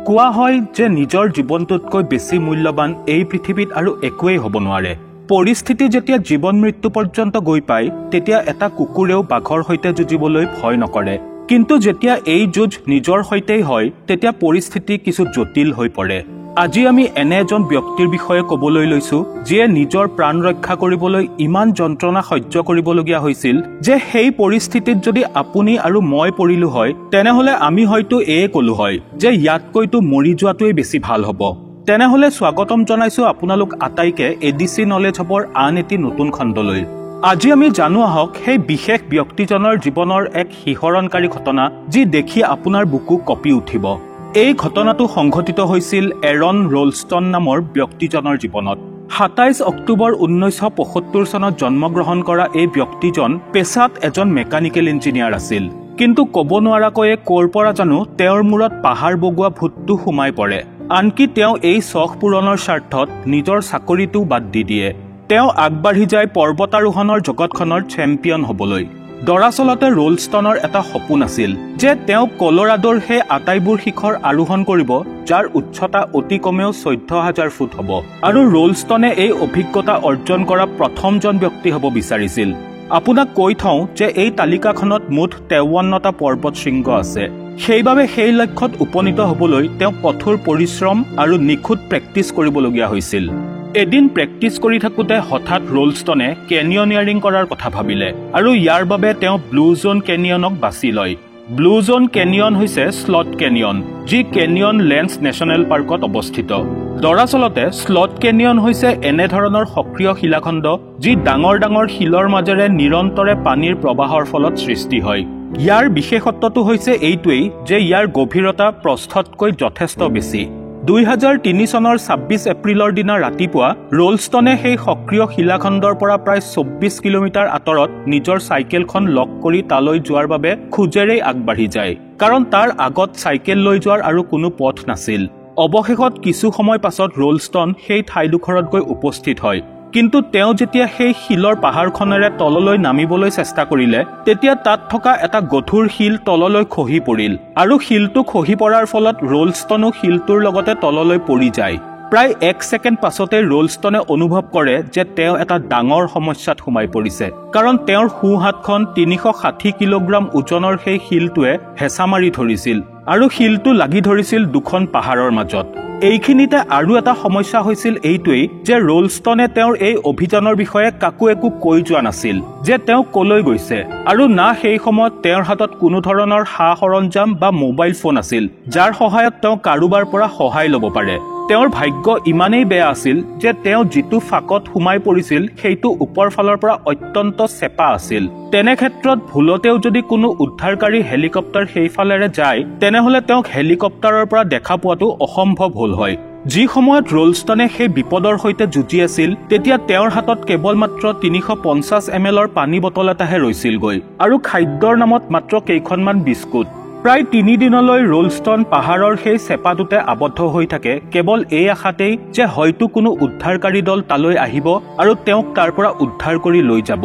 কোৱা হয় যে নিজৰ জীৱনটোতকৈ বেছি মূল্যৱান এই পৃথিৱীত আৰু একোৱেই হ'ব নোৱাৰে। পৰিস্থিতি যেতিয়া জীৱন মৃত্যু পৰ্যন্ত গৈ পায় তেতিয়া এটা কুকুৰেও বাঘৰ সৈতে যুঁজিবলৈ ভয় নকৰে। কিন্তু যেতিয়া এই যুঁজ নিজৰ সৈতেই হয় তেতিয়া পৰিস্থিতি কিছু জটিল হৈ পৰে। আজি আমি এনে এজন ব্যক্তিৰ বিষয়ে ক'বলৈ লৈছো যিয়ে নিজৰ প্ৰাণ ৰক্ষা কৰিবলৈ ইমান যন্ত্ৰণা সহ্য কৰিবলগীয়া হৈছিল যে সেই পৰিস্থিতিত যদি আপুনি আৰু মই পৰিলো হয় তেনেহলে আমি হয়তো এয়ে ক'লো হয় যে ইয়াতকৈতো মৰি যোৱাটোৱেই বেছি ভাল হ'ব। তেনেহলে স্বাগতম জনাইছো আপোনালোক আটাইকে এডিসি নলেজ হবৰ আন এটি নতুন খণ্ডলৈ। আজি আমি জানো আহক সেই বিশেষ ব্যক্তিজনৰ জীৱনৰ এক শিহৰণকাৰী ঘটনা যি দেখি আপোনাৰ বুকু কঁপি উঠিব। এই ঘটনাটো সংঘটিত হৈছিল এৰন ৰলষ্টন নামৰ ব্যক্তিজনৰ জীৱনত। ২৭ অক্টোবৰ ১৯৭৫ চনত জন্মগ্ৰহণ কৰা এই ব্যক্তিজন পেছাত এজন মেকানিকেল ইঞ্জিনিয়াৰ আছিল। কিন্তু ক'ব নোৱাৰাকৈয়ে ক'ৰ পৰা জানো তেওঁৰ মূৰত পাহাৰ বগোৱা ভূতটো সোমাই পৰে। আনকি তেওঁ এই চখ পূৰণৰ স্বাৰ্থত নিজৰ চাকৰিটো বাদ দি দিয়ে। তেওঁ আগবাঢ়ি যায় পৰ্বতাৰোহণৰ জগতখনৰ চেম্পিয়ন হ'বলৈ। দৰাচলতে ৰলষ্টনৰ এটা সপোন আছিল যে তেওঁ কলৰাডোৰ সেই আটাইবোৰ শিখৰ আৰোহণ কৰিব যাৰ উচ্চতা অতি কমেও ১৪,০০০ ফুট হ'ব। আৰু ৰলষ্টনে এই অভিজ্ঞতা অৰ্জন কৰা প্ৰথমজন ব্যক্তি হ'ব বিচাৰিছিল। আপোনাক কৈ থওঁ যে এই তালিকাখনত মুঠ ৫৩টা পৰ্বত শৃংগ আছে। সেইবাবে সেই লক্ষ্যত উপনীত হ'বলৈ তেওঁ কঠোৰ পৰিশ্ৰম আৰু নিখুঁত প্ৰেক্টিচ কৰিবলগীয়া হৈছিল। এদিন প্ৰেক্টিচ কৰি থাকোঁতে হঠাৎ ৰলষ্টনে কেনিয়নিয়াৰিং কৰাৰ কথা ভাবিলে আৰু ইয়াৰ বাবে তেওঁ ব্লু জোন কেনিয়নক বাছি লয়। ব্লু জোন কেনিয়ন হৈছে স্লট কেনিয়ন, যি কেনিয়ন লেন্স নেশ্যনেল পাৰ্কত অৱস্থিত। দৰাচলতে স্লট কেনিয়ন হৈছে এনেধৰণৰ সক্ৰিয় শিলাখণ্ড যি ডাঙৰ ডাঙৰ শিলৰ মাজেৰে নিৰন্তৰে পানীৰ প্ৰবাহৰ ফলত সৃষ্টি হয়। ইয়াৰ বিশেষত্বটো হৈছে এইটোৱেই যে ইয়াৰ গভীৰতা প্ৰস্থতকৈ যথেষ্ট বেছি। ২০০৩ চনৰ ২৬ এপ্ৰিলৰ দিনা ৰাতিপুৱা ৰলষ্টনে সেই সক্ৰিয় শিলাখণ্ডৰ পৰা প্ৰায় ২৪ কিলোমিটাৰ আঁতৰত নিজৰ চাইকেলখন লক কৰি তালৈ যোৱাৰ বাবে খোজেৰেই আগবাঢ়ি যায়, কাৰণ তাৰ আগত চাইকেল লৈ যোৱাৰ আৰু কোনো পথ নাছিল। অৱশেষত কিছু সময় পাছত ৰলষ্টন সেই ঠাইডোখৰত গৈ উপস্থিত হয়। কিন্তু তেওঁ যেতিয়া সেই শিলৰ পাহাৰখনেৰে তললৈ নামিবলৈ চেষ্টা কৰিলে তেতিয়া তাত থকা এটা গধুৰ শিল তললৈ খহি পৰিল আৰু শিলটো খহি পৰাৰ ফলত ৰলষ্টনো শিলটোৰ লগতে তললৈ পৰি যায়। প্ৰায় ১ ছেকেণ্ড পাছতে ৰলষ্টনে অনুভৱ কৰে যে তেওঁ এটা ডাঙৰ সমস্যাত সোমাই পৰিছে, কাৰণ তেওঁৰ সোঁ হাতখন ৩৬০ কিলোগ্ৰাম ওজনৰ সেই শিলটোৱে হেঁচা মাৰি ধৰিছিল আৰু শিলটো লাগি ধৰিছিল দুখন পাহাৰৰ মাজত। এইখিনিতে আৰু এটা সমস্যা হৈছিল এইটোৱেই যে ৰলষ্টনে তেওঁৰ এই অভিযানৰ বিষয়ে কাকো একো কৈ যোৱা নাছিল যে তেওঁ কলৈ গৈছে, আৰু না সেই সময়ত তেওঁৰ হাতত কোনো ধৰণৰ সা সৰঞ্জাম বা মোবাইল ফোন আছিল যাৰ সহায়ত তেওঁ কাৰোবাৰ পৰা সহায় ল'ব পাৰে। তেওঁৰ ভাগ্য ইমানেই বেয়া আছিল যে তেওঁ যিটো ফাঁকত সোমাই পৰিছিল সেইটো ওপৰ ফালৰ পৰা অত্যন্ত চেপা আছিল। তেনে ক্ষেত্ৰত ভুলতেও যদি কোনো উদ্ধাৰকাৰী হেলিকপ্টাৰ সেইফালেৰে যায় তেনেহলে তেওঁক হেলিকপ্টাৰৰ পৰা দেখা পোৱাটো অসম্ভৱ হ'ল হয়। যি সময়ত ৰলষ্টনে সেই বিপদৰ সৈতে যুঁজি আছিল তেতিয়া তেওঁৰ হাতত কেৱল মাত্ৰ ৩৫০ ml পানী বটল এটাহে ৰৈছিলগৈ আৰু খাদ্যৰ নামত মাত্ৰ কেইখনমান বিস্কুট। প্ৰায় ৩ দিনলৈ ৰলষ্টন পাহাৰৰ সেই চেপাটোতে আবদ্ধ হৈ থাকে, কেৱল এই আশাতেই যে হয়তো কোনো উদ্ধাৰকাৰী দল তালৈ আহিব আৰু তেওঁক তাৰ পৰা উদ্ধাৰ কৰি লৈ যাব।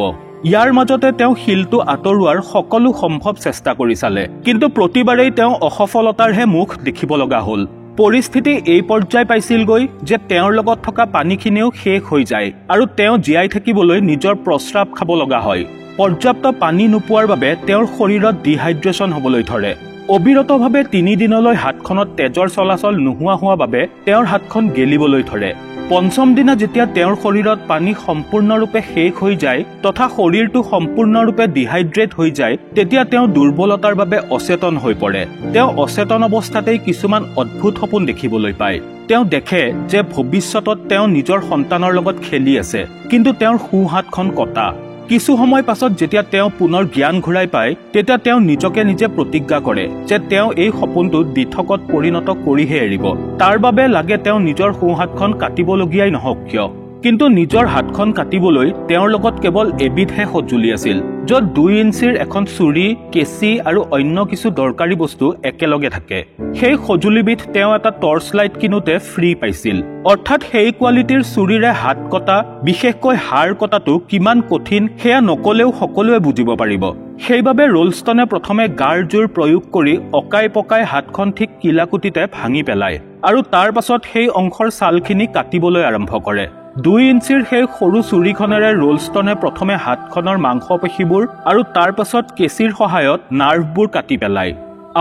ইয়াৰ মাজতে তেওঁ শিলটো আঁতৰোৱাৰ সকলো সম্ভৱ চেষ্টা কৰি চালে, কিন্তু প্ৰতিবাৰেই তেওঁ অসফলতাৰহে মুখ দেখিব লগা হ'ল। পৰিস্থিতি এই পৰ্যায় পাইছিলগৈ যে তেওঁৰ লগত থকা পানীখিনিও শেষ হৈ যায় আৰু তেওঁ জীয়াই থাকিবলৈ নিজৰ প্ৰস্ৰাৱ খাব লগা হয়। পৰ্যাপ্ত পানী নোপোৱাৰ বাবে তেওঁৰ শৰীৰত ডিহাইড্ৰেশ্যন হ'বলৈ ধৰে। অবিৰতভাৱে ৩ দিনলৈ হাতখনত তেজৰ চলাচল নোহোৱা হোৱা বাবে তেওঁৰ হাতখন গেলিবলৈ ধৰে। পঞ্চম দিনা যেতিয়া তেওঁৰ শৰীৰত পানী সম্পূৰ্ণৰূপে শেষ হৈ যায় তথা শৰীৰটো সম্পূৰ্ণৰূপে ডিহাইড্ৰেট হৈ যায় তেতিয়া তেওঁ দুৰ্বলতাৰ বাবে অচেতন হৈ পৰে। তেওঁ অচেতন অৱস্থাতেই কিছুমান অদ্ভুত সপোন দেখিবলৈ পায়। তেওঁ দেখে যে ভৱিষ্যতত তেওঁ নিজৰ সন্তানৰ লগত খেলি আছে, কিন্তু তেওঁৰ সোঁ হাতখন কটা। কিছু সময় পাছত যেতিয়া তেওঁ পুনৰ জ্ঞান ঘূৰাই পায় তেতিয়া তেওঁ নিজকে নিজে প্ৰতিজ্ঞা কৰে যে তেওঁ এই সপোনটো দিঠকত পৰিণত কৰিহে এৰিব। তাৰ বাবে লাগে তেওঁ নিজৰ সোঁ হাতখন কাটিবলগীয়াই নহওক কিয়। কিন্তু নিজৰ হাতখন কাটিবলৈ তেওঁৰ লগত কেৱল এবিধহে সঁজুলি আছিল, য'ত 2 ইঞ্চিৰ এখন চুৰি, কেঁচি আৰু অন্য কিছু দৰকাৰী বস্তু একেলগে থাকে। সেই সঁজুলিবিধ তেওঁ এটা টৰ্চ লাইট কিনোতে ফ্ৰী পাইছিল। অৰ্থাৎ সেই কোৱালিটিৰ চুৰিৰে হাত কটা, বিশেষকৈ হাড় কটাটো কিমান কঠিন সেয়া নকলেও সকলোৱে বুজিব পাৰিব। সেইবাবে ৰোলষ্টনে প্ৰথমে গাৰ জোৰ প্ৰয়োগ কৰি অকাই পকাই হাতখন ঠিক কিলাকুটিতে ভাঙি পেলায় আৰু তাৰ পাছত সেই অংশৰ ছালখিনি কাটিবলৈ আৰম্ভ কৰে। 2 ইঞ্চিৰ সেই সৰু চুৰিখনেৰে ৰোলষ্টনে প্ৰথমে হাতখনৰ মাংসপেশীবোৰ আৰু তাৰ পাছত কেঁচিৰ সহায়ত নাৰ্ভবোৰ কাটি পেলায়।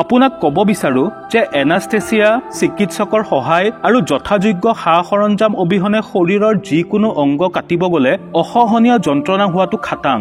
আপোনাক ক'ব বিচাৰো যে এনাস্থেচিয়া, চিকিৎসকৰ সহায় আৰু যথাযোগ্য সা সৰঞ্জাম অবিহনে শৰীৰৰ যিকোনো অংগ কাটিব গ'লে অসহনীয় যন্ত্ৰণা হোৱাটো খাটাং।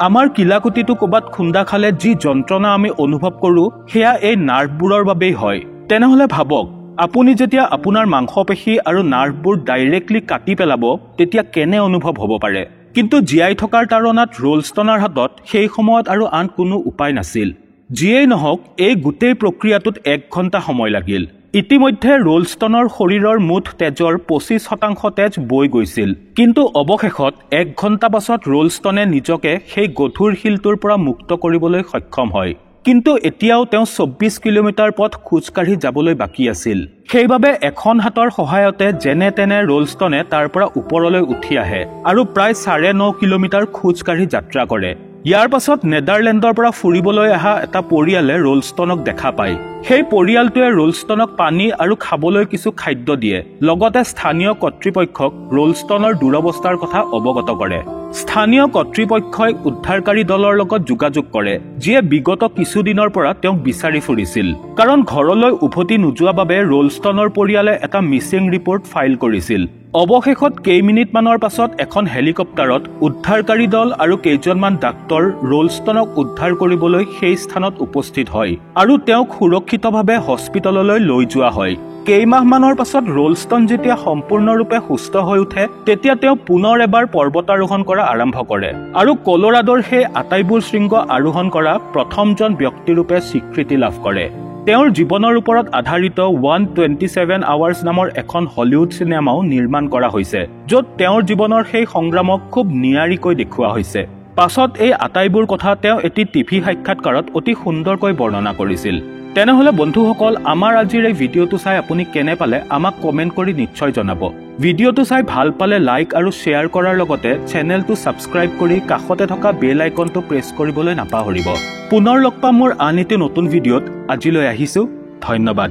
আমাৰ কিলাকুটিটো ক'বাত খুন্দা খালে যি যন্ত্ৰণা আমি অনুভৱ কৰোঁ সেয়া এই নাৰ্ভবোৰৰ বাবেই হয়। তেনেহ'লে ভাবক, আপুনি যেতিয়া আপোনাৰ মাংসপেশী আৰু নাৰ্ভবোৰ ডাইৰেক্টলি কাটি পেলাব তেতিয়া কেনে অনুভৱ হ'ব পাৰে। কিন্তু জীয়াই থকাৰ তাৰণাত ৰোলষ্টনৰ হাতত সেই সময়ত আৰু আন কোনো উপায় নাছিল। যিয়েই নহওক, এই গোটেই প্ৰক্ৰিয়াটোত 1 ঘণ্টা সময় লাগিল। ইতিমধ্যে ৰোলষ্টনৰ শৰীৰৰ মুঠ তেজৰ 25% তেজ বৈ গৈছিল। কিন্তু অৱশেষত 1 ঘণ্টা পাছত ৰোলষ্টনে নিজকে সেই গধুৰ শিলটোৰ পৰা মুক্ত কৰিবলৈ সক্ষম হয়। কিন্তু এতিয়াও তেওঁ 24 কিলোমিটাৰ পথ খোজকাঢ়ি যাবলৈ বাকী আছিল। সেইবাবে এখন হাতৰ সহায়তে যেনে তেনে ৰোলষ্টনে তাৰ পৰা ওপৰলৈ উঠি আহে আৰু প্ৰায় 9.5 কিলোমিটাৰ খোজকাঢ়ি যাত্ৰা কৰে। ইয়াৰ পাছত নেদাৰলেণ্ডৰ পৰা ফুৰিবলৈ অহা এটা পৰিয়ালে ৰোলষ্টনক দেখা পায়। সেই পৰিয়ালটোৱে ৰোলষ্টনক পানী আৰু খাবলৈ কিছু খাদ্য দিয়ে, লগতে স্থানীয় কৰ্তৃপক্ষক ৰোলষ্টনৰ দুৰৱস্থাৰ কথা অৱগত কৰে। স্থানীয় কৰ্তৃপক্ষই উদ্ধাৰকাৰী দলৰ লগত যোগাযোগ কৰে, যিয়ে বিগত কিছুদিনৰ পৰা তেওঁক বিচাৰি ফুৰিছিল। কাৰণ ঘৰলৈ উভতি নোযোৱা বাবে ৰোলষ্টনৰ পৰিয়ালে এটা মিছিং ৰিপৰ্ট ফাইল কৰিছিল। অৱশেষত কেইমিনিটমানৰ পাছত এখন হেলিকপ্টাৰত উদ্ধাৰকাৰী দল আৰু কেইজনমান ডাক্তৰ ৰোলষ্টনক উদ্ধাৰ কৰিবলৈ সেই স্থানত উপস্থিত হয় আৰু তেওঁক সুৰক্ষিতভাৱে হস্পিটেললৈ লৈ যোৱা হয়। কেইমাহমানৰ পাছত ৰোলষ্টন যেতিয়া সম্পূৰ্ণৰূপে সুস্থ হৈ উঠে তেতিয়া তেওঁ পুনৰ এবাৰ পৰ্বতাৰোহণ কৰা আৰম্ভ কৰে আৰু কলোৰাডোৰ সেই আটাইবোৰ শৃংগ আৰোহণ কৰা প্ৰথমজন ব্যক্তিৰূপে স্বীকৃতি লাভ কৰে। তেওঁৰ জীৱনৰ ওপৰত আধাৰিত 127 আৱাৰ্ছ নামৰ এখন হলিউড চিনেমাও নিৰ্মাণ কৰা হৈছে, য'ত তেওঁৰ জীৱনৰ সেই সংগ্ৰামক খুব নিয়াৰিকৈ দেখুওৱা হৈছে। পাছত এই আটাইবোৰ কথা তেওঁ এটি টিভি সাক্ষাৎকাৰত অতি সুন্দৰকৈ বৰ্ণনা কৰিছিল। তেনেহ'লে বন্ধুসকল, আমাৰ আজিৰ এই ভিডিঅ'টো চাই আপুনি কেনে পালে আমাক কমেণ্ট কৰি নিশ্চয় জনাব। ভিডিঅ'টো চাই ভাল পালে লাইক আৰু শ্বেয়াৰ কৰাৰ লগতে চেনেলটো ছাবস্ক্ৰাইব কৰি কাষতে থকা বেল আইকনটো প্ৰেছ কৰিবলৈ নাপাহৰিব। পুনৰ লগ পাম মোৰ আন এটি নতুন ভিডিঅ'ত। আজিলৈ আহিছোঁ, ধন্যবাদ।